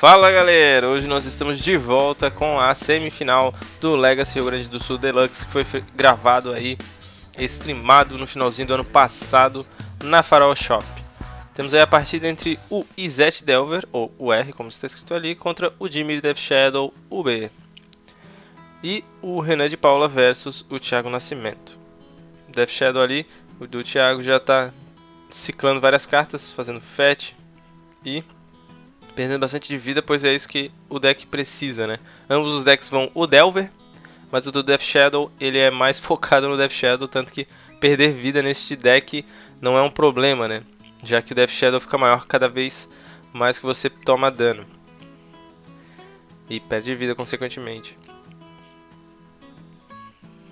Fala galera, hoje nós estamos de volta com a semifinal do Legacy Rio Grande do Sul Deluxe, que foi gravado aí, streamado no finalzinho do ano passado na Farol Shop. Temos aí a partida entre o Izet Delver, ou o R como está escrito ali, contra o Jimmy Death Shadow, o B. E o Renan de Paula versus o Thiago Nascimento. Death Shadow ali, o do Thiago já está ciclando várias cartas, fazendo fetch e perdendo bastante de vida, pois é isso que o deck precisa, né? Ambos os decks vão o Delver, mas o do Death Shadow ele é mais focado no Death Shadow, tanto que perder vida neste deck não é um problema, né? Já que o Death Shadow fica maior cada vez mais que você toma dano. E perde vida consequentemente.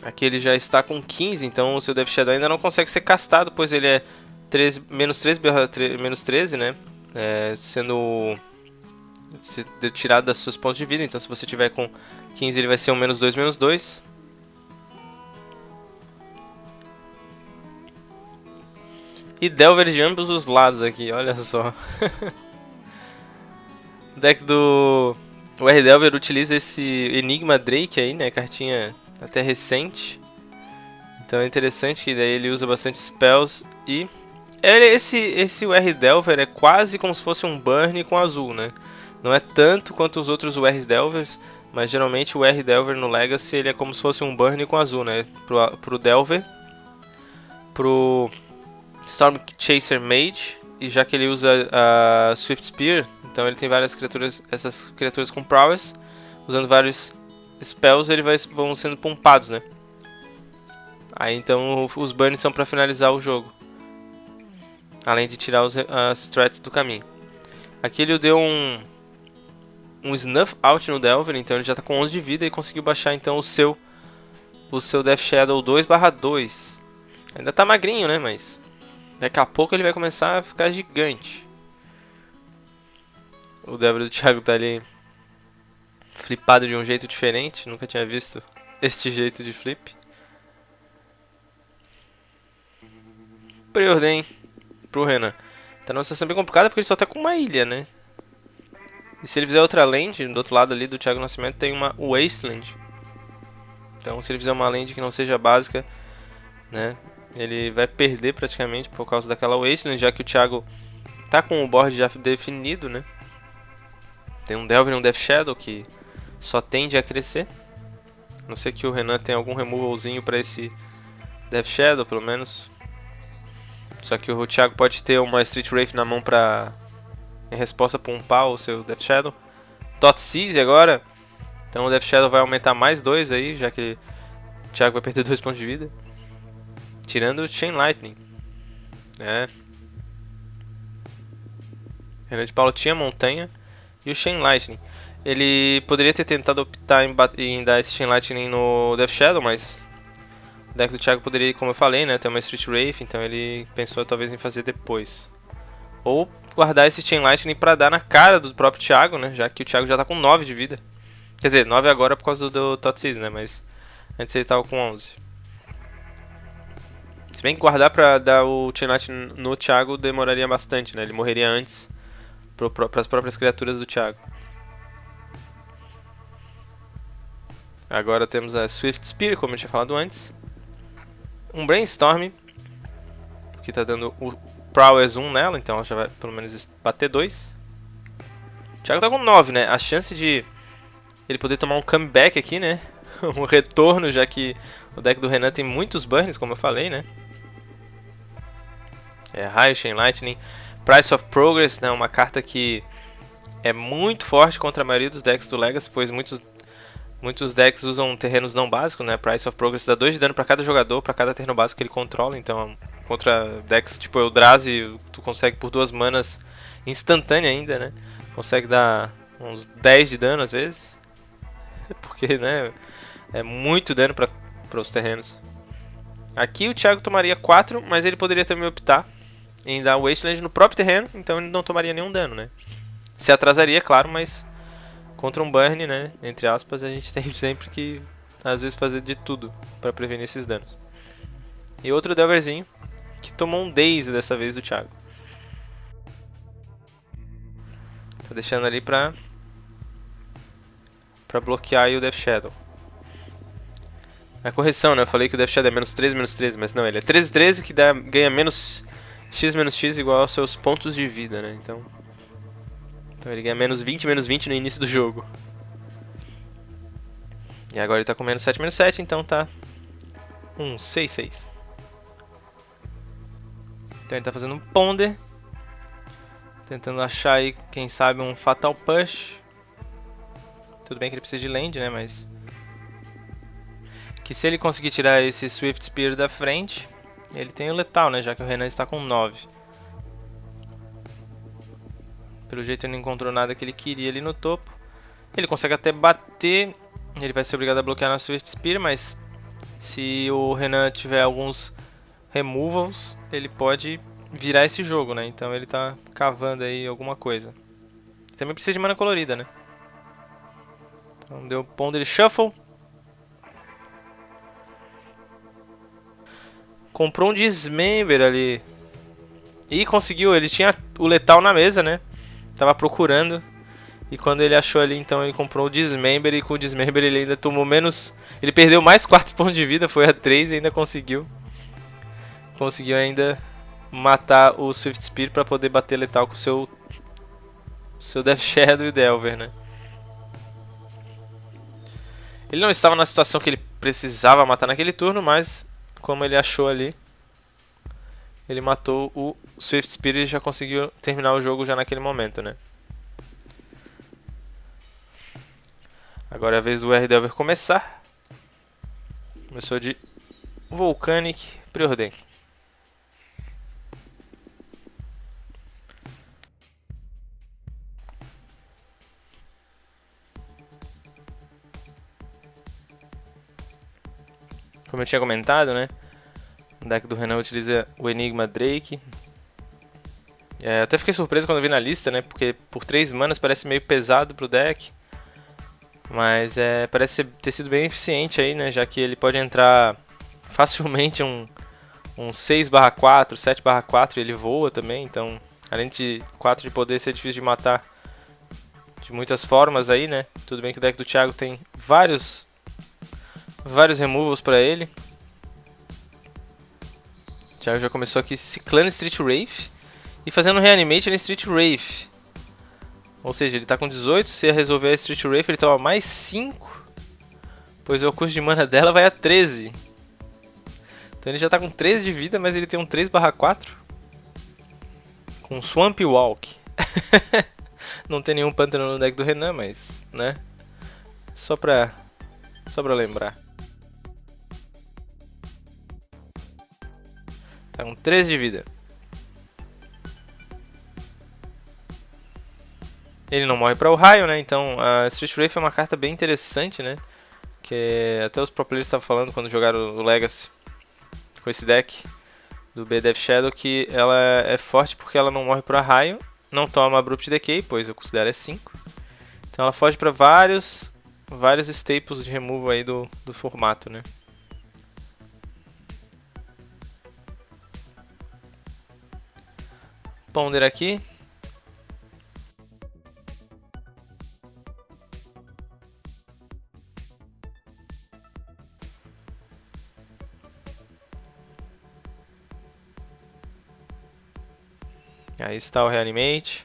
Aqui ele já está com 15, então o seu Death Shadow ainda não consegue ser castado, pois ele é menos 13, né? Sendo tirado das seus pontos de vida. Então se você tiver com 15 ele vai ser um -2/-2. E Delver de ambos os lados aqui, olha só. O deck do o R-Delver utiliza esse Enigma Drake aí, né, cartinha até recente. Então é interessante que daí ele usa bastante spells e esse R-Delver é quase como se fosse um Burn com azul, né? Não é tanto quanto os outros R-Delvers, mas geralmente o R-Delver no Legacy ele é como se fosse um Burn com azul, né? Pro Delver, pro Storm Chaser Mage, e já que ele usa a Swift Spear, então ele tem várias criaturas, essas criaturas com prowess, usando vários spells eles vão sendo pumpados, né? Aí então os burns são para finalizar o jogo, além de tirar as threats do caminho. Aqui ele deu um Snuff Out no Delver, então ele já está com 11 de vida e conseguiu baixar então o seu Death Shadow 2/2. Ainda tá magrinho, né, mas daqui a pouco ele vai começar a ficar gigante. O Delver do Thiago tá ali flipado de um jeito diferente, nunca tinha visto este jeito de flip. Preordem pro Renan. Tá numa situação bem complicada porque ele só tá com uma ilha, né? E se ele fizer outra land, do outro lado ali do Thiago Nascimento tem uma Wasteland. Então se ele fizer uma land que não seja básica, né, ele vai perder praticamente por causa daquela Wasteland, já que o Thiago tá com o board já definido, né? Tem um Delver e um Death Shadow que só tende a crescer. A não ser que o Renan tenha algum removalzinho para esse Death Shadow, pelo menos. Só que o Thiago pode ter uma Street Wraith na mão para, em resposta, pumpar o seu Death Shadow. Tot Seize agora. Então o Death Shadow vai aumentar mais 2 aí, já que o Thiago vai perder 2 pontos de vida. Tirando o Chain Lightning. Renan de Paulo tinha montanha e o Chain Lightning. Ele poderia ter tentado optar em dar esse Chain Lightning no Death Shadow, mas o deck do Thiago poderia, como eu falei, né, ter uma Street Wraith, então ele pensou talvez em fazer depois. Ou guardar esse Chain Lightning pra dar na cara do próprio Thiago, né, já que o Thiago já tá com 9 de vida. Quer dizer, 9 agora por causa do Tot Seize, né, mas antes ele tava com 11. Se bem que guardar pra dar o Chain Lightning no Thiago demoraria bastante, né, ele morreria antes para as próprias criaturas do Thiago. Agora temos a Swift Spear, como eu tinha falado antes. Um Brainstorm, que está dando o Prowess 1 nela, então ela já vai pelo menos bater 2. O Thiago tá com 9, né? A chance de ele poder tomar um comeback aqui, né? Um retorno, já que o deck do Renan tem muitos burns, como eu falei, né? Raio, Chain Lightning, Price of Progress, né? Uma carta que é muito forte contra a maioria dos decks do Legacy, pois muitos decks usam terrenos não básicos, né? Price of Progress dá 2 de dano para cada jogador, para cada terreno básico que ele controla. Então, contra decks tipo Eldrazi, tu consegue por 2 manas instantânea ainda, né? Consegue dar uns 10 de dano às vezes. Porque, né? É muito dano para os terrenos. Aqui o Thiago tomaria 4, mas ele poderia também optar em dar Wasteland no próprio terreno, então ele não tomaria nenhum dano, né? Se atrasaria, claro, mas contra um burn, né, entre aspas, a gente tem sempre que, às vezes, fazer de tudo para prevenir esses danos. E outro Delverzinho, que tomou um Daze dessa vez do Thiago. Tá deixando ali pra pra bloquear aí o Death Shadow. A correção, né? Eu falei que o Death Shadow é menos 13, mas não, ele é 13 que ganha menos x igual aos seus pontos de vida, né? Então ele ganha menos 20 no início do jogo. E agora ele tá com menos 7, então tá 6. Então ele tá fazendo um Ponder. Tentando achar aí, quem sabe, um Fatal Push. Tudo bem que ele precisa de land, né, mas... que se ele conseguir tirar esse Swift Spear da frente, ele tem o letal, né, já que o Renan está com 9. Pelo jeito ele não encontrou nada que ele queria ali no topo. Ele consegue até bater, ele vai ser obrigado a bloquear na Swift Spear, mas se o Renan tiver alguns removals, ele pode virar esse jogo, né? Então ele tá cavando aí alguma coisa. Também precisa de mana colorida, né? Então deu Ponder Shuffle. Comprou um Dismember ali. E conseguiu, ele tinha o letal na mesa, né? Tava procurando. E quando ele achou ali, então ele comprou o Dismember. E com o Dismember ele ainda tomou menos... ele perdeu mais 4 pontos de vida, foi a 3 e ainda conseguiu. Conseguiu ainda matar o Swift Spear pra poder bater letal com o seu Death Shadow e o Delver, né? Ele não estava na situação que ele precisava matar naquele turno, mas como ele achou ali, ele matou o Swift Spear e já conseguiu terminar o jogo já naquele momento, né? Agora é a vez do R-Delver começar. Começou de Volcanic Preordain. Como eu tinha comentado, né? O deck do Renan utiliza o Enigma Drake. Eu até fiquei surpreso quando eu vi na lista, né? Porque por 3 manas parece meio pesado pro deck. Mas parece ter sido bem eficiente aí, né? Já que ele pode entrar facilmente um 6/4, 7/4 e ele voa também. Então, além de 4 de poder ser difícil de matar de muitas formas aí, né? Tudo bem que o deck do Thiago tem vários removals pra ele. O Thiago já começou aqui ciclando Street Wraith e fazendo Reanimate na Street Wraith. Ou seja, ele está com 18, se resolver a Street Wraith ele toma mais 5, pois o custo de mana dela vai a 13. Então ele já está com 13 de vida, mas ele tem um 3/4 com Swamp Walk. Não tem nenhum pântano no deck do Renan, mas, né? Só pra lembrar. Tá com 13 de vida. Ele não morre para o raio, né? Então a Street Wraith é uma carta bem interessante, né? Que até os pro players estavam falando quando jogaram o Legacy com esse deck do B Death Shadow, que ela é forte porque ela não morre para raio, não toma Abrupt Decay, pois eu considero é 5. Então ela foge para vários staples de removal aí do formato, né? Ponder aqui. Aí está o Reanimate.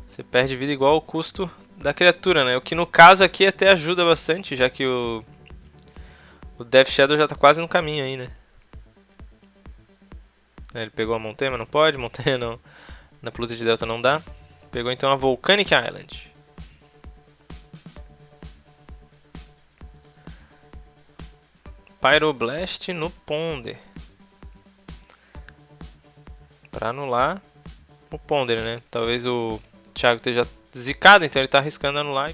Você perde vida igual ao custo da criatura, né? O que no caso aqui até ajuda bastante, já que o Death Shadow já está quase no caminho aí, né? Ele pegou a montanha, mas não pode. Montanha não. Na Pluto de Delta não dá. Pegou então a Volcanic Island. Pyroblast no Ponder. Pra anular o Ponder, né? Talvez o Thiago esteja zicado, então ele tá arriscando anular.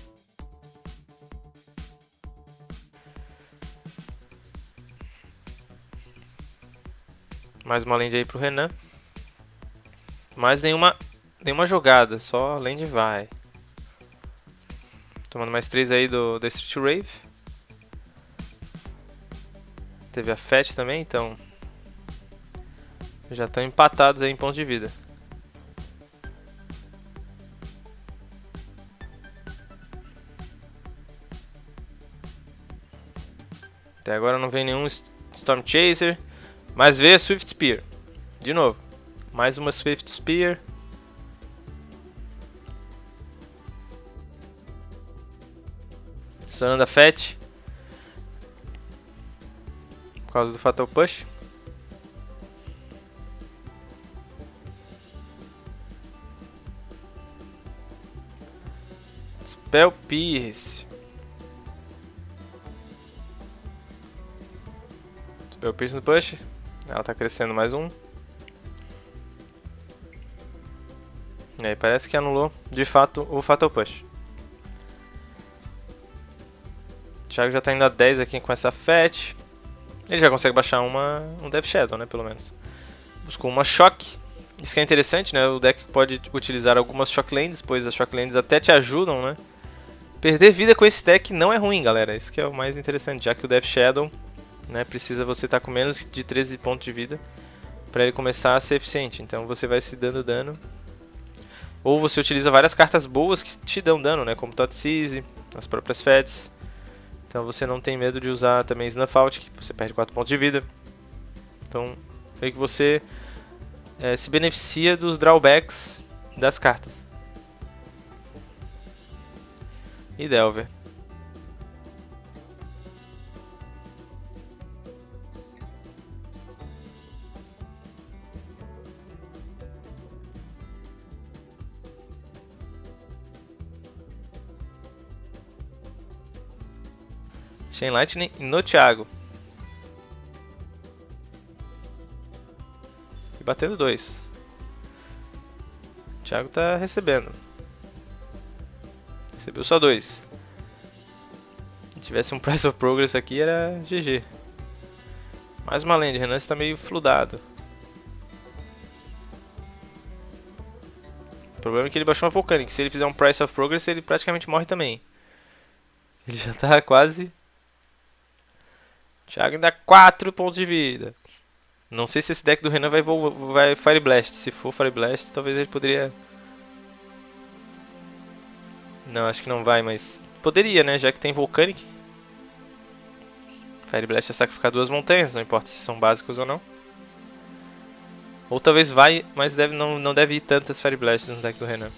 Mais uma land aí pro Renan. Mais nenhuma jogada, só land vai. Tomando mais 3 aí da Street Wraith. Teve a Fetch também, então já estão empatados aí em pontos de vida. Até agora não vem nenhum Storm Chaser. Mas veio a Swift Spear. De novo. Mais uma Swift Spear. Sonando a Fat. Por causa do Fatal Push. Spell Pierce. Spell Pierce no push. Ela tá crescendo mais um. E aí parece que anulou de fato o Fatal Push. O Thiago já tá indo a 10 aqui com essa Fat. Ele já consegue baixar um Death Shadow, né, pelo menos. Buscou uma Shock. Isso que é interessante, né, o deck pode utilizar algumas Shocklands, pois as Shocklands até te ajudam, né. Perder vida com esse deck não é ruim, galera. Isso que é o mais interessante, já que o Death Shadow, né, precisa você estar com menos de 13 pontos de vida para ele começar a ser eficiente. Então você vai se dando dano. Ou você utiliza várias cartas boas que te dão dano, né, como Thoughtseize, as próprias Fats. Então você não tem medo de usar também Snuff Out, que você perde 4 pontos de vida. Então meio que você se beneficia dos drawbacks das cartas. E Delver. Chain Lightning no Thiago. E batendo 2. O Thiago tá recebendo. Recebeu só 2. Se tivesse um Price of Progress aqui era GG. Mais uma land, Renan está meio fludado. O problema é que ele baixou uma Volcanic. Se ele fizer um Price of Progress, ele praticamente morre também. Ele já tá quase... Thiago ainda 4 pontos de vida. Não sei se esse deck do Renan vai Fire Blast. Se for Fire Blast, talvez ele poderia... Não, acho que não vai, mas... Poderia, né? Já que tem Volcanic. Fire Blast é sacrificar 2 montanhas, não importa se são básicos ou não. Ou talvez vai, mas não deve ir tantas Fire Blasts no deck do Renan.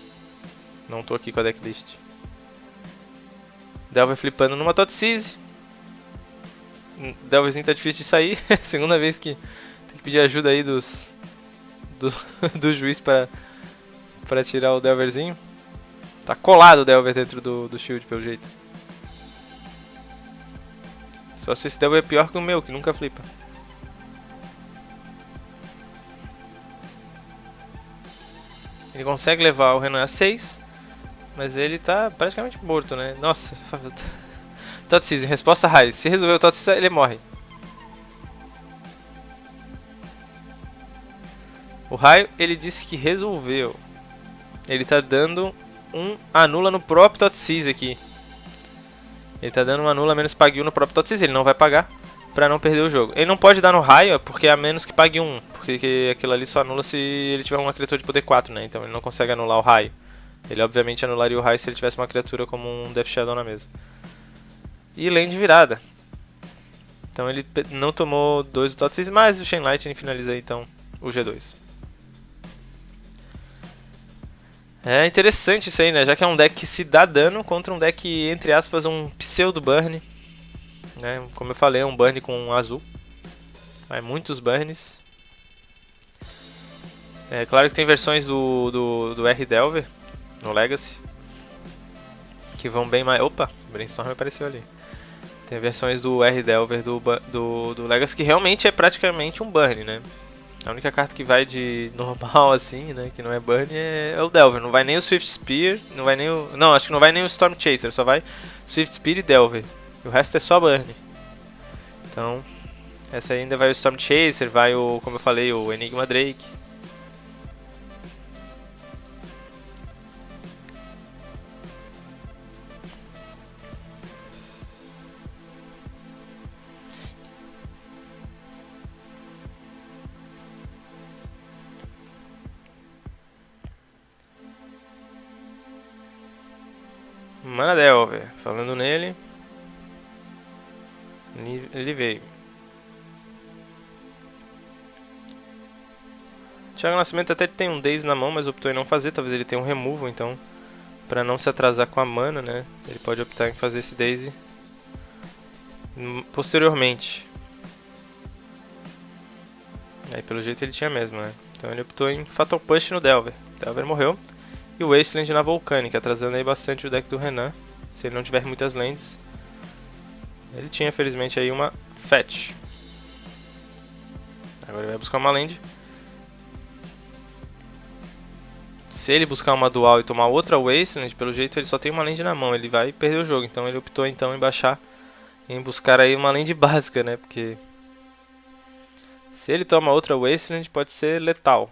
Não tô aqui com a decklist. Delver flipando numa Thoughtseize. Delverzinho tá difícil de sair. Segunda vez que tem que pedir ajuda aí do juiz para tirar o Delverzinho. Tá colado o Delver dentro do shield pelo jeito. Só se esse Delver é pior que o meu, que nunca flipa. Ele consegue levar o Renan a 6, mas ele tá praticamente morto, né? Nossa, Thoughtseize, resposta raio. Se resolver o Thoughtseize, ele morre. O raio, ele disse que resolveu. Ele tá dando um anula no próprio Thoughtseize aqui. Ele tá dando um anula menos pague 1 no próprio Thoughtseize. Ele não vai pagar pra não perder o jogo. Ele não pode dar no raio, porque é a menos que pague 1. Porque aquilo ali só anula se ele tiver uma criatura de poder 4, né? Então ele não consegue anular o raio. Ele obviamente anularia o raio se ele tivesse uma criatura como um Death Shadow na mesa. E land virada. Então ele não tomou 2 do Thoughtseize, mas o Chain Lightning finaliza aí, então o G2. É interessante isso aí, né? Já que é um deck que se dá dano contra um deck, entre aspas, um pseudo burn. Né? Como eu falei, é um burn com azul. Vai muitos burns. É claro que tem versões do R Delver no Legacy que vão bem mais... Opa, Brainstorm apareceu ali. Tem versões do R Delver do Legacy que realmente é praticamente um burn, né? A única carta que vai de normal assim, né, que não é burn, é o Delver. Não vai nem o Swift Spear, não vai nem o... Não, acho que não vai nem o Storm Chaser, só vai Swift Spear e Delver. E o resto é só burn. Então, essa aí ainda vai o Storm Chaser, vai o, como eu falei, o Enigma Drake. Mana Delver, falando nele. Ele veio. Thiago Nascimento até tem um Daze na mão, mas optou em não fazer. Talvez ele tenha um removal, então, pra não se atrasar com a mana, né? Ele pode optar em fazer esse Daze posteriormente. Aí pelo jeito ele tinha mesmo, né? Então ele optou em Fatal Push no Delver. Delver morreu. E o Wasteland na Volcanic, atrasando aí bastante o deck do Renan. Se ele não tiver muitas lands. Ele tinha, felizmente, aí uma Fetch. Agora ele vai buscar uma land. Se ele buscar uma dual e tomar outra Wasteland, pelo jeito ele só tem uma land na mão. Ele vai perder o jogo. Então ele optou então em baixar, em buscar aí uma land básica, né? Porque se ele toma outra Wasteland, pode ser letal.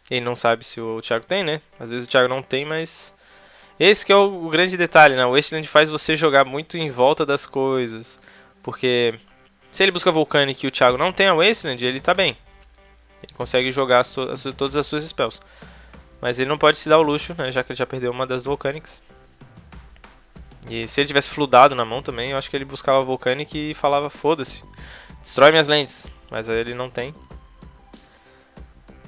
Ele não sabe se o Thiago tem, né? Às vezes o Thiago não tem, mas esse que é o grande detalhe, né? O Wasteland faz você jogar muito em volta das coisas. Porque se ele busca Volcanic e o Thiago não tem a Wasteland, ele tá bem. Ele consegue jogar todas as suas spells. Mas ele não pode se dar o luxo, né? Já que ele já perdeu uma das Volcanics. E se ele tivesse fludado na mão também, eu acho que ele buscava Volcanic e falava, foda-se, destrói minhas lands. Mas aí ele não tem.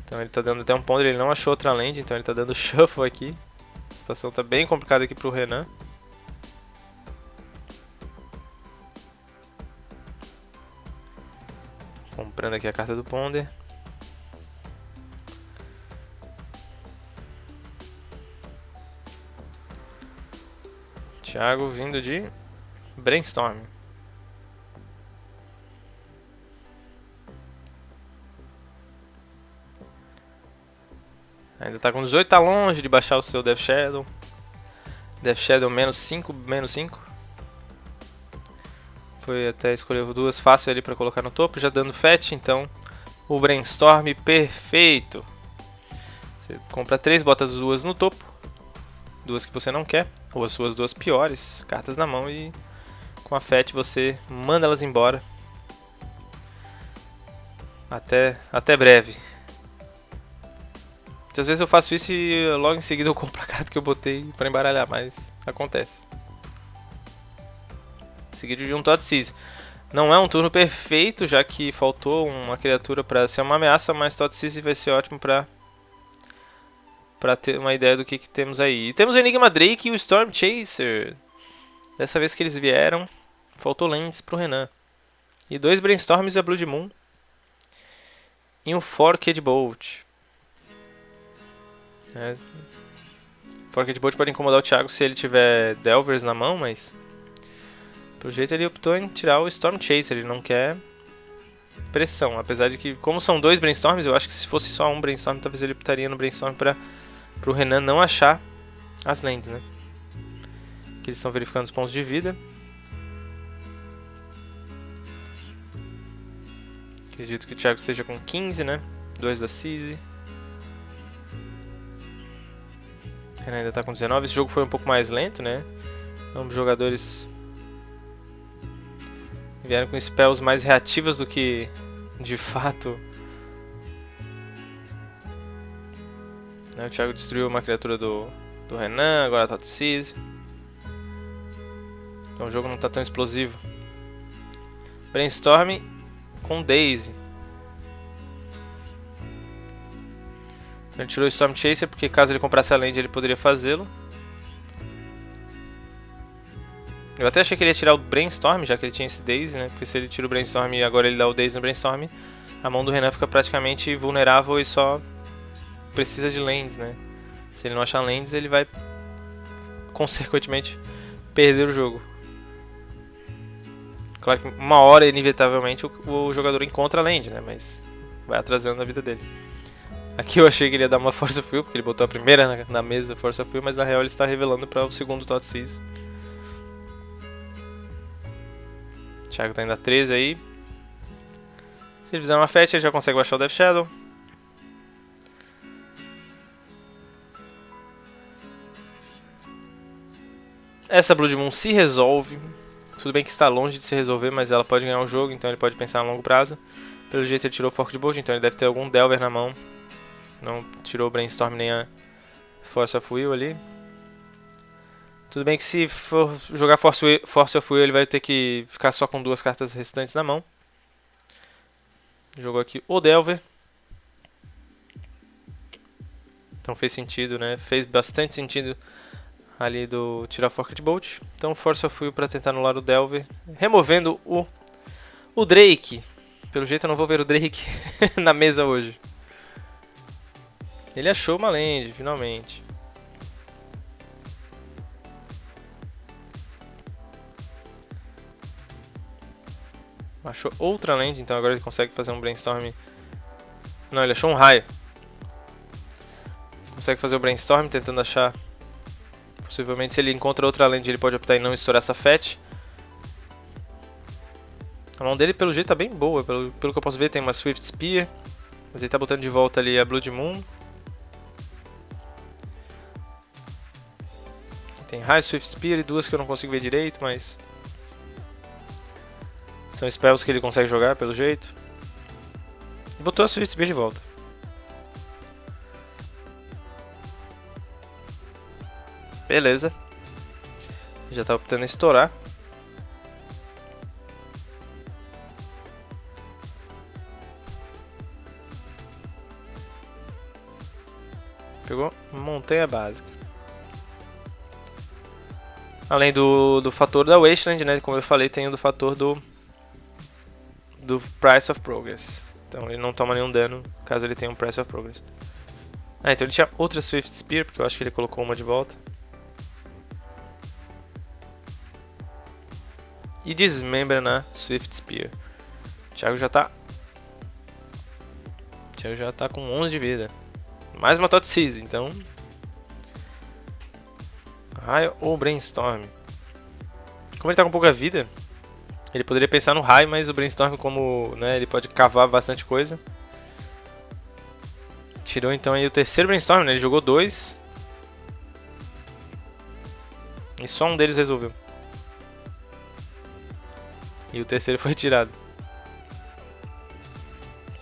Então ele tá dando até um ponder, ele não achou outra land, então ele tá dando shuffle aqui. A situação tá bem complicada aqui pro Renan. Comprando aqui a carta do ponder. Thiago vindo de Brainstorm. Ainda tá com 18, tá longe de baixar o seu Death Shadow. Death Shadow menos 5, menos 5. Foi até escolher duas fácil ali pra colocar no topo, já dando fetch, então o Brainstorm perfeito. Você compra 3, bota as duas no topo. Duas que você não quer, ou as suas duas piores cartas na mão e com a fetch você manda elas embora. Até breve. Muitas vezes eu faço isso e logo em seguida eu compro a carta que eu botei pra embaralhar, mas acontece. Seguido de um Thoughtseize. Não é um turno perfeito, já que faltou uma criatura pra ser uma ameaça, mas Thoughtseize vai ser ótimo pra ter uma ideia do que temos aí. E temos o Enigma Drake e o Storm Chaser. Dessa vez que eles vieram, faltou lands pro Renan. E 2 Brainstorms e a Blood Moon. E um Forked Bolt. Forked Bolt pode incomodar o Thiago se ele tiver Delvers na mão, mas pelo jeito ele optou em tirar o Storm Chaser, ele não quer pressão. Apesar de que, como são 2 Brainstorms, eu acho que se fosse só um Brainstorm, talvez ele optaria no Brainstorm pro Renan não achar as lands, né? Aqui eles estão verificando os pontos de vida. Acredito que o Thiago esteja com 15, né? 2 da Seize. Renan ainda está com 19. Esse jogo foi um pouco mais lento, né? Ambos jogadores vieram com spells mais reativas do que de fato. O Thiago destruiu uma criatura do Renan, agora a Thoughtseize. Então o jogo não está tão explosivo. Brainstorm com Daisy. Então ele tirou o Storm Chaser porque caso ele comprasse a land ele poderia fazê-lo. Eu até achei que ele ia tirar o Brainstorm, já que ele tinha esse Daisy, né? Porque se ele tira o Brainstorm e agora ele dá o Daisy no Brainstorm, a mão do Renan fica praticamente vulnerável e só precisa de lands, né? Se ele não achar lands, ele vai consequentemente perder o jogo. Claro que uma hora, inevitavelmente, o jogador encontra a land, né? Mas vai atrasando a vida dele. Aqui eu achei que ele ia dar uma Force of Will, porque ele botou a primeira na mesa Force of Will, mas na real ele está revelando para o segundo Thoughtseize. O Thiago tá indo a 13 aí. Se ele fizer uma fetch, ele já consegue baixar o Death Shadow. Essa Blood Moon se resolve. Tudo bem que está longe de se resolver, mas ela pode ganhar o jogo, então ele pode pensar a longo prazo. Pelo jeito ele tirou o Forked Bolt, então ele deve ter algum Delver na mão. Não tirou o Brainstorm nem a Force of Will ali. Tudo bem que se for jogar Force of Will, ele vai ter que ficar só com 2 cartas restantes na mão. Jogou aqui o Delver. Então fez sentido, né? Fez bastante sentido ali do tirar Forked Bolt. Então Force of Will para tentar anular o Delver. Removendo o Drake. Pelo jeito eu não vou ver o Drake na mesa hoje. Ele achou uma land, finalmente. Achou outra land, então agora ele consegue fazer um brainstorm. Não, ele achou um raio. Consegue fazer o brainstorm tentando achar. Possivelmente se ele encontra outra land ele pode optar em não estourar essa fetch. A mão dele pelo jeito tá bem boa, pelo que eu posso ver tem uma Swift Spear. Mas ele tá botando de volta ali a Blood Moon. Tem raio, Swift Spear e 2 que eu não consigo ver direito, mas... são spells que ele consegue jogar, pelo jeito. E botou a Swift Spear de volta. Beleza. Já tá optando em estourar. Pegou montanha básica. Além do fator da Wasteland, né? Como eu falei, tem o do fator do Price of Progress. Então ele não toma nenhum dano caso ele tenha um Price of Progress. Ah, então ele tinha outra Swift Spear, porque eu acho que ele colocou uma de volta. E desmembra na Swift Spear. O Thiago já tá com 11 de vida. Mais uma Tot Seize, então... raio ou Brainstorm. Como ele tá com pouca vida, ele poderia pensar no raio, mas o Brainstorm, como, né, ele pode cavar bastante coisa. Tirou então aí o terceiro Brainstorm, né? Ele jogou 2. E só um deles resolveu. E o terceiro foi tirado.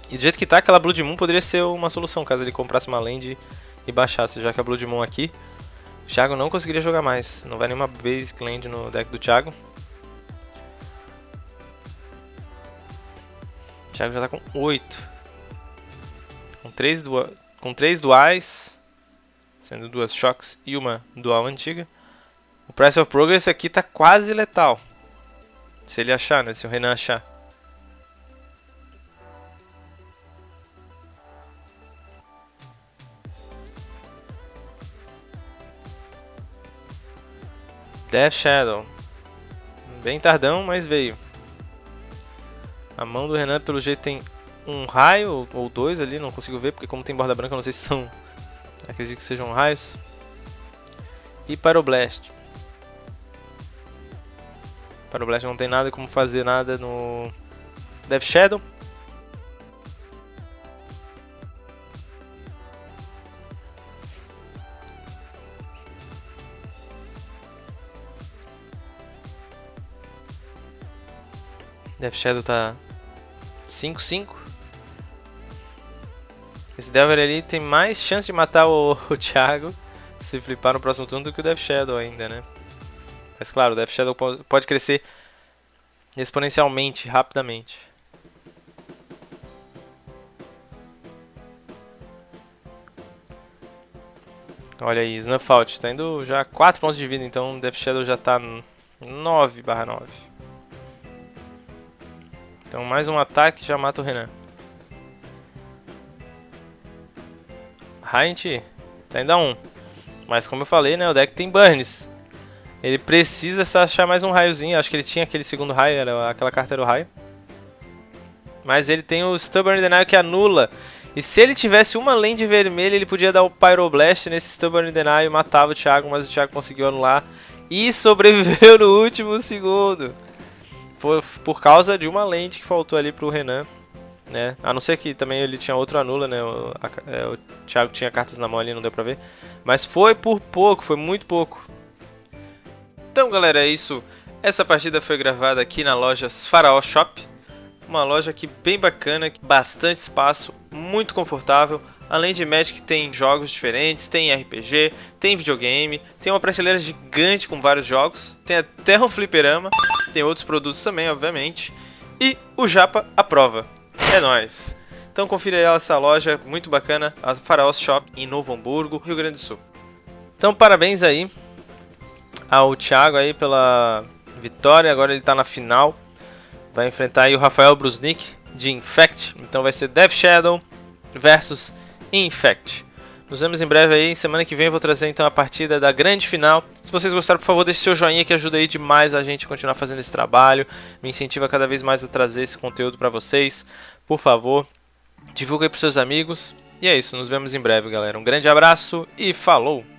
E do jeito que tá, aquela Blood Moon poderia ser uma solução, caso ele comprasse uma land e baixasse. Já que a Blood Moon aqui, o Thiago não conseguiria jogar mais. Não vai nenhuma Basic Land no deck do Thiago. O Thiago já tá com 8. Com 3 duais, sendo 2 Shocks e uma dual antiga. O Price of Progress aqui tá quase letal. Se ele achar, né? Se o Renan achar. Death Shadow. Bem tardão, mas veio. A mão do Renan, pelo jeito, tem um raio ou 2 ali, não consigo ver, porque como tem borda branca, eu não sei se são... acredito que sejam raios. E Pyroblast. Pyroblast não tem nada como fazer nada no Death Shadow. Death Shadow tá 5-5. Esse Delver ali tem mais chance de matar o Thiago se flipar no próximo turno do que o Death Shadow ainda, né? Mas claro, o Death Shadow pode crescer exponencialmente, rapidamente. Olha aí, Snuff Out, tá indo já 4 pontos de vida, então o Death Shadow já tá 9/9. Então mais um ataque já mata o Renan. Hyent tá ainda 1. Mas como eu falei, né, o deck tem burns. Ele precisa só achar mais um raiozinho. Acho que ele tinha aquele segundo raio, aquela carta era o raio. Mas ele tem o Stubborn Denial que anula. E se ele tivesse uma land vermelha, ele podia dar o Pyroblast nesse Stubborn Denial e matava o Thiago, mas o Thiago conseguiu anular. E sobreviveu no último segundo. Por causa de uma land que faltou ali pro Renan. Né? A não ser que também ele tinha outro anula, né? O Thiago tinha cartas na mão ali, não deu pra ver. Mas foi por pouco, foi muito pouco. Então galera, é isso. Essa partida foi gravada aqui na loja Faraó Shop. Uma loja aqui bem bacana, bastante espaço, muito confortável. Além de Magic, tem jogos diferentes, tem RPG, tem videogame, tem uma prateleira gigante com vários jogos, tem até um fliperama, tem outros produtos também, obviamente, e o Japa aprova. É nóis! Então confira aí essa loja muito bacana, a Faraós Shop, em Novo Hamburgo, Rio Grande do Sul. Então parabéns aí ao Thiago aí pela vitória, agora ele tá na final, vai enfrentar aí o Rafael Brusnik de Infect, então vai ser Death Shadow versus Infect. Nos vemos em breve aí, semana que vem eu vou trazer então a partida da grande final. Se vocês gostaram, por favor, deixe seu joinha que ajuda aí demais a gente a continuar fazendo esse trabalho, me incentiva cada vez mais a trazer esse conteúdo para vocês. Por favor, divulga aí pros seus amigos. E é isso, nos vemos em breve, galera. Um grande abraço e falou!